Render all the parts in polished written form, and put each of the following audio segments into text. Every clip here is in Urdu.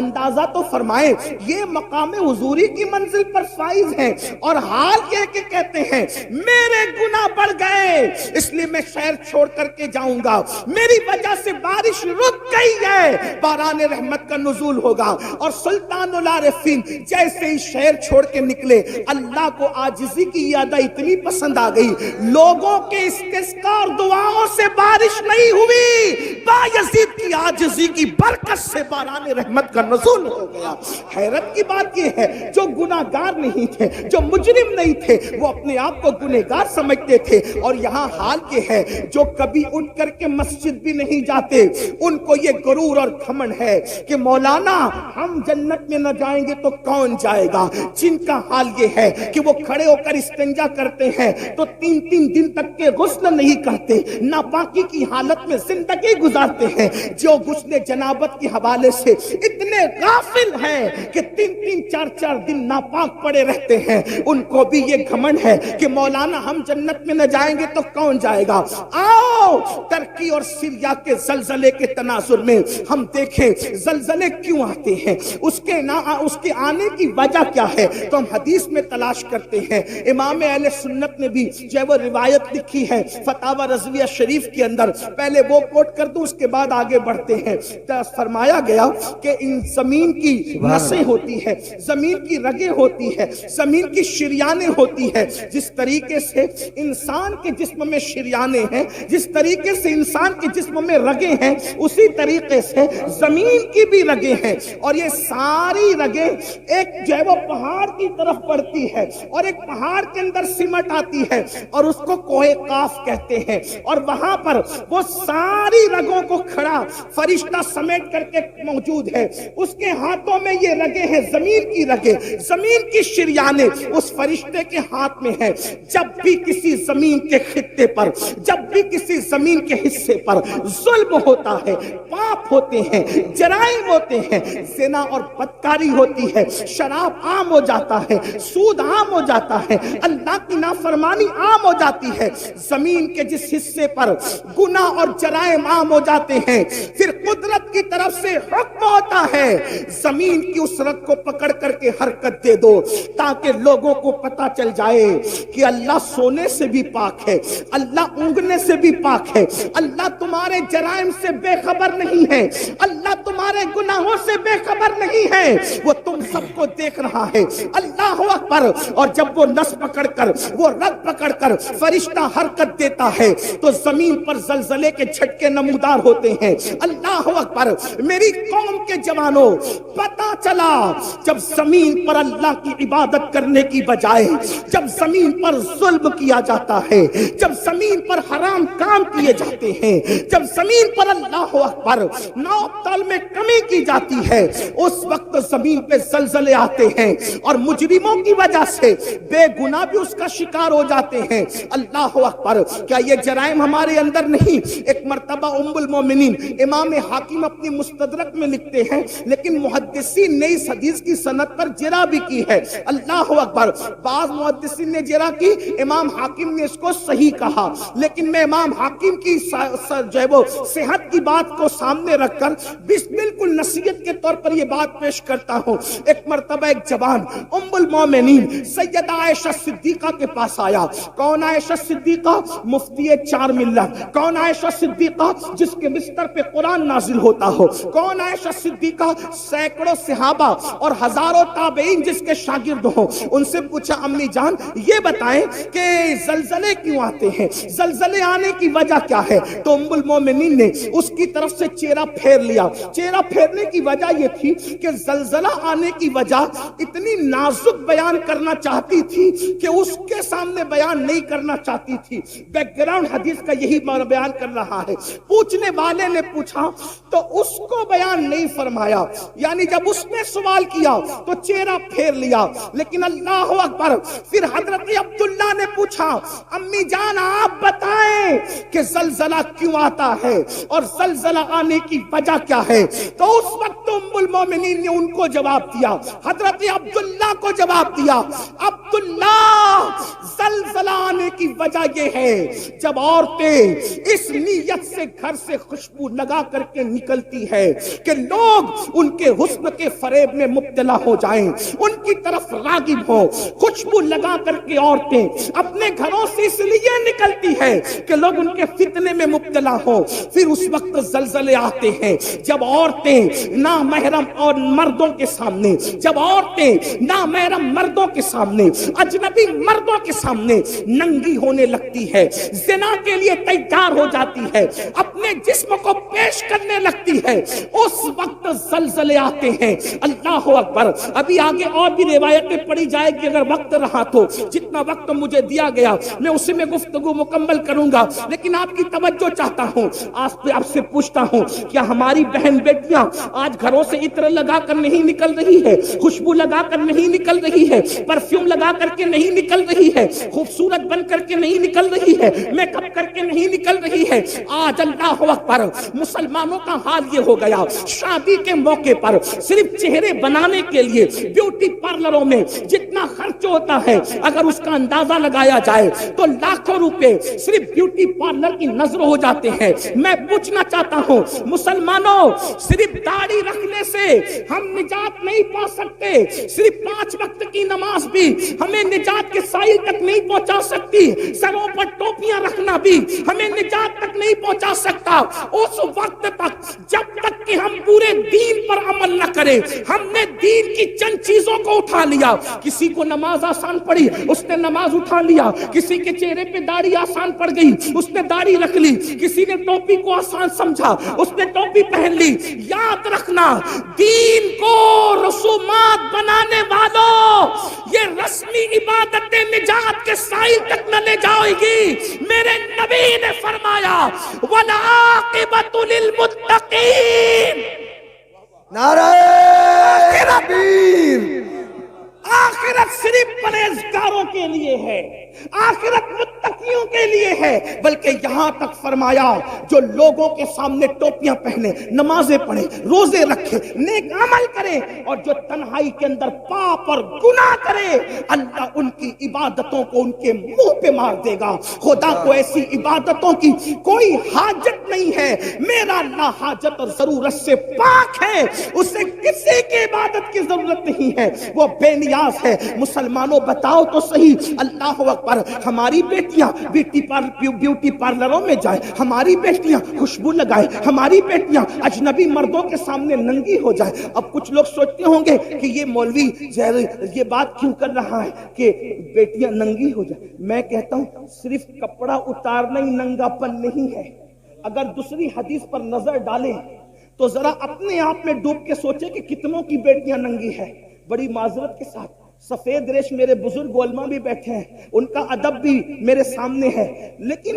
اندازہ تو فرمائیں یہ مقام حضوری کی منزل پر فائز ہیں اور حال کے کہتے ہیں میرے گناہ بڑھ گئے اس لیے میں شہر چھوڑ کر کے جاؤں گا، میری وجہ سے بارش رک گئی ہے، باران رحمت کا نزول ہوگا۔ اور سلطان العارفین جیسے ہی شہر چھوڑ کے نکلے، اللہ کو عاجزی کی یادہ اتنی پسند آ گئی، لوگوں کے استسقاء اور دعاؤں سے بارش نہیں ہوئی، بایزید کی عاجزی کی برکت سے باران رحمت کا نزول ہو گیا۔ حیرت کی بات یہ ہے جو گناہگار نہیں تھے، جو مجرم نہیں تھے، وہ اپنے آپ کو گنہگار سمجھتے تھے، اور یہاں حال یہ ہے جو کبھی اٹھ کر کے مسجد بھی نہیں جاتے، ان کو یہ غرور اور گھمنڈ ہے کہ مولانا ہم جنت میں نہ جائیں گے تو کون جائے گا۔ جن کا حال یہ ہے کہ وہ کھڑے ہو کر استنجا کرتے ہیں تو 3 دن تک کے غسل نہیں کرتے، ناپاکی کی حالت میں زندگی گزارتے ہیں، جو غسل جنابت کے حوالے سے اتنے غافل ہیں کہ 3 دن ناپاک پڑے رہتے ہیں، ان کو بھی یہ گھمنڈ ہے کہ مولانا ہم جنت میں نہ جائیں گے تو کون جائے گا۔ آؤ ترکی اور سیریا کے زلزلے کے تناظر میں ہم دیکھیں زلزلے کیوں آتے ہیں، اس کے آنے کی وجہ کیا ہے، تو ہم حدیث میں تلاش کرتے ہیں۔ امام اہل سنت نے بھی جو وہ روایت لکھی ہے فتاوی رضویہ شریف کے اندر، پہلے وہ کوٹ کر دوں اس کے بعد آگے بڑھتے ہیں۔ فرمایا گیا کہ ان زمین کی نسیں ہوتی ہے، زمین کی رگیں ہوتی ہے، زمین کی شریانیں ہوتی ہے، جس طریقے سے انسان کے جسم میں شریانیں ہیں، جس طریقے سے انسان کے جسم میں رگیں ہیں، اسی طریقے سے زمین کی بھی رگیں ہیں، اور یہ ساری رگیں ایک جو ہے وہ پہاڑ کی طرف بڑھتی ہے اور ایک پہاڑ کے اندر سمٹ آتی ہے اور اس کو کوہ قاف کہتے ہیں، اور وہاں پر وہ ساری رگوں کو کھڑا فرشتہ سمیٹ کر کے موجود ہے، اس کے ہاتھوں میں یہ رگیں ہیں، زمین کی رگیں، زمین کی شریانیں اس فرشتے کے ہاتھ میں ہے۔ جب بھی کسی زمین کے خطے پر، جب بھی کسی زمین کے حصے پر ظلم ہوتا ہے، پاپ ہوتے ہیں، جرائم ہوتے ہیں، زنا اور بدکاری ہوتی ہے، شراب عام ہو جاتا ہے، سود عام ہو جاتا ہے، اللہ کی نافرمانی عام ہو جاتی ہے، زمین کے جس حصے پر گناہ اور جرائم عام ہو جاتے ہیں، پھر قدرت کی طرف سے حکم ہوتا ہے زمین کی اس رگ کو پکڑ کر کے حرکت دے دو، تاکہ لوگوں کو پتا چل جائے کہ اللہ سونے سے بھی پاک ہے، اللہ اونگنے سے بھی پاک ہے، اللہ تمہارے جرائم سے بے خبر نہیں ہے، اللہ تمہارے گناہوں سے بے خبر نہیں ہے، وہ تم سب کو دیکھ رہا ہے۔ اللہ اکبر۔ اور جب وہ نس پکڑ کر، وہ رگ پکڑ کر فرشتہ حرکت دیتا ہے تو زمین پر زلزلے کے جھٹکے نمودار ہوتے ہیں۔ اللہ اکبر۔ میری قوم کے جوانوں، پتا چلا جب زمین پر اللہ کی عبادت کرنے کی بجائے جب زمین پر ظلم کیا جاتا ہے، جب زمین پر حرام کام کیے جاتے ہیں، جب زمین پر اللہ اکبر نوتل میں کمی کی جاتی ہے، اس وقت زمین پہ زلزلے آتے ہیں اور مجرموں کی وجہ سے بے گناہ بھی اس کا شکار ہو جاتے ہیں۔ اللہ اکبر۔ کیا یہ جرائم ہمارے اندر نہیں؟ ایک مرتبہ ام المومنین امام حاکم اپنی مستدرک میں لکھتے ہیں، لیکن محدثین نے اس حدیث کی سند پر جرح بھی کی ہے۔ اللہ اکبر۔ بعض محدثین نے جرح کی، امام حاکم نے اس کو صحیح کہا، لیکن میں امام حاکم کی جو ہے وہ صحت کی بات کو سامنے رکھ کر بالکل نصیحت کے طور پر یہ بات پیش کرتا ہوں۔ ایک مرتبہ ایک جوان ام المومنین سیدہ عائشہ صدیقہ کے پاس آیا۔ کون عائشہ صدیقہ؟ مفتی 4 ملت۔ کون عائشہ صدیقہ؟ جس کے بستر پہ قرآن نازل ہوتا ہو۔ کون عائشہ صدیقہ؟ سینکڑوں صحابہ اور ہزاروں تابعین جس کے شاگرد ہوں۔ ان سے پوچھا امی جان یہ بتائیں کہ زلزلے کیوں آتے ہیں، زلزلے آنے کی وجہ کیا ہے؟ تو ام المومنین نے اس کی طرف سے چہرہ پھیر لیا۔ چہرہ پھیرنے کی وجہ یہ تھی کہ زلزلہ آنے کی وجہ اتنی نازک بیان کرنا چاہتی تھی کہ اس کے سامنے بیان نہیں کرنا چاہتی تھی۔ بیک گراؤنڈ حدیث کا یہی بیان کر رہا ہے۔ پوچھنے والے نے پوچھا تو اس کو بیان نہیں فرمایا، یعنی جب اس نے سوال کیا تو چہرہ پھیر لیا۔ لیکن اللہ اکبر، پھر حضرت عبداللہ نے پوچھا امی جان آپ بتائیں کہ زلزلہ کیوں آتا ہے اور زلزلہ آنے کی وجہ کیا ہے؟ تو اس وقت ام المومنین نے ان کو جواب دیا، حضرت عبداللہ کو جواب دیا، عبداللہ زلزلہ آنے کی وجہ یہ ہے جب عورتیں اس نیت سے گھر سے خوشبو لگا کر کے نکلتی ہے کہ لوگ ان کے حسن کے فریب میں مبتلا ہو جائیں، ان کی طرف راغب ہو. خوشبو لگا کر کے عورتیں اپنے گھروں سے اس لیے نکلتی ہے کہ لوگ ان کے فتنے میں مبتلا ہو. پھر اس وقت زلزلے آتے ہیں جب عورتیں نامحرم اور مردوں کے سامنے، جب عورتیں نامحرم مردوں کے سامنے، اجنبی مردوں کے سامنے ننگی ہونے لگتی ہے، زنا کے لیے تیار ہو جاتی ہے، اپنے جسم کو پیش کرنے لگتی ہے، اس وقت زلزلے آتے ہیں. اللہ اکبر. ابھی آگے اور بھی روایتیں پڑھی جائے گی، اگر وقت رہا تو جتنا وقت مجھے دیا گیا میں اسی میں گفتگو مکمل کروں گا، لیکن آپ کی توجہ چاہتا ہوں. آپ سے پوچھتا ہوں، کیا ہماری بہن بیٹیاں آج گھروں سے عطر لگا کر نہیں نکل رہی ہے، خوشبو لگا کر نہیں نکل رہی ہے، پرفیوم لگا کر کے نہیں نکل رہی ہے، خوبصورت بن کر کے نہیں نکل رہی ہے، میک اپ کر کے نہیں نکل رہی ہے؟ آج اللہ اکبر مسلمانوں کا حال یہ ہو گیا، شادی کے موقع پر صرف چہرے بنانے کے لیے بیوٹی پارلروں میں جتنا خرچ ہوتا ہے اگر اس کا اندازہ لگایا جائے تو لاکھوں روپے صرف بیوٹی پارلر کی نظر ہو جاتے ہیں. میں پوچھنا چاہتا ہوں مسلمانوں، صرف داڑھی رکھنے سے ہم نجات نہیں پا سکتے، صرف 5 وقت کی نماز بھی ہمیں نجات کے سائل تک نہیں پہنچا سکتی، سروں پر ٹوپیاں رکھنا بھی ہمیں نجات تک نہیں پہنچا سکتا. اس وقت تک جب تک کہ ہم پورے دین پر عمل نہ کریں. ہم نے دین کی چند چیزوں کو اٹھا لیا، کسی کو نماز آسان پڑی اس نے نماز اٹھا لیا، کسی کے چہرے پہ داڑھی آسان پڑ گئی اس نے داڑھی رکھ لی، کسی نے ٹوپی کو آسان سمجھا اس نے ٹوپی پہن لی. یاد رکھنا، دین کو رسومات بنانے والوں، یہ رسمی عبادتیں نجات کے سائل تک نہ لے جائے گی. میرے نبی نے فرمایا وَالْعَاقِبَةُ لِلْمُتَّقِينَ. نعرہ تکبیر. آخرت صرف پرہیزگاروں کے لیے ہے، آخرت متقیوں کے لیے ہے. بلکہ یہاں تک فرمایا جو لوگوں کے سامنے ٹوپیاں پہنے، نمازیں پڑھے، روزے رکھے، نیک عمل کرے، اور جو تنہائی کے اندر پاپ اور گناہ کرے، اللہ ان کی عبادتوں کو ان کے منہ پہ مار دے گا. خدا کو ایسی عبادتوں کی کوئی حاجت نہیں ہے. میرا اللہ حاجت اور ضرورت سے پاک ہے، اسے کسی کی عبادت کی ضرورت نہیں ہے، وہ بے نیاز ہے. مسلمانوں بتاؤ تو صحیح، اللہ اکبر، ہماری بیٹیاں بیوٹی پارلروں میں جائیں، ہماری بیٹیاں خوشبو لگائیں، ہماری بیٹیاں اجنبی مردوں کے سامنے ننگی ہو جائیں. اب کچھ لوگ سوچتے ہوں گے کہ یہ مولوی یہ بات کیوں کر رہا ہے کہ بیٹیاں ننگی ہو جائیں. میں کہتا ہوں صرف کپڑا اتارنا ہی ننگا پن نہیں ہے. اگر دوسری حدیث پر نظر ڈالیں تو ذرا اپنے آپ میں ڈوب کے سوچے کہ کتنوں کی بیٹیاں ننگی ہے. بڑی معذرت کے ساتھ سفید ریش میرے بزرگ علماء بھی بیٹھے ہیں، ان کا ادب بھی میرے سامنے ہے، لیکن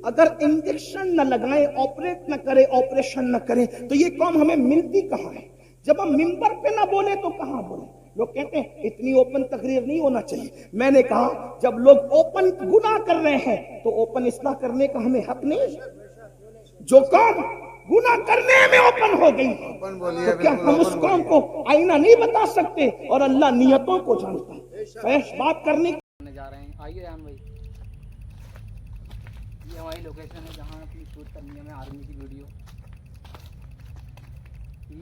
اگر انجیکشن نہ لگائیں، آپریٹ نہ کریں، آپریشن نہ کریں تو یہ قوم ہمیں ملتی کہاں ہے؟ جب ہم ممبر پہ نہ بولے تو کہاں بولیں؟ لوگ کہتے ہیں اتنی اوپن تقریر نہیں ہونا چاہیے. میں نے کہا جب لوگ اوپن گناہ کر رہے ہیں تو اوپن اصلاح کرنے کا ہمیں حق نہیں؟ جو قوم گناہ کرنے میں اوپن ہو گئی تو کیا ہم اس قوم کو آئینہ نہیں بتا سکتے؟ اور اللہ نیتوں کو جانتا ہے. فحش بات کرنے جا رہے ہیں. آئیے جان بھائی، یہ ہماری لوکیشن ہے جہاں اپنی شوٹ کرنی ہے ہمیں آرمی کی ویڈیو.